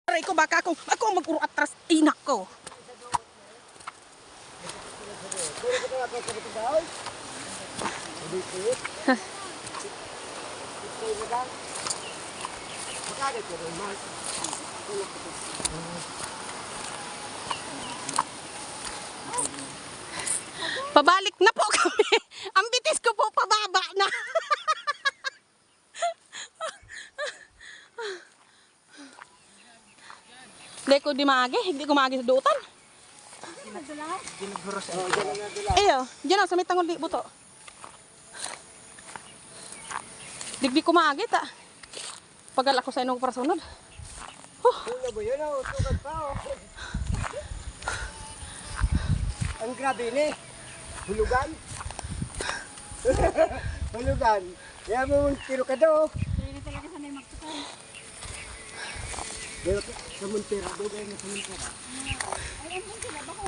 Aray ko baka ako maguro atras inak ko. Pabalik na po kami. Ang bitis ko po pababa na. Hindi ko maagi sa dutan. Ayo, diyan sa may tangol di buto. Digdi ko maagi ta. Pagal ako sa inong para sunod. Ang grabe ni. Hulugan. Hulugan. Kaya mo tiro ka daw. Hindi talaga sanay magtukay. Sa Montera, doon kayo sa Montera. Ay, ang sila ba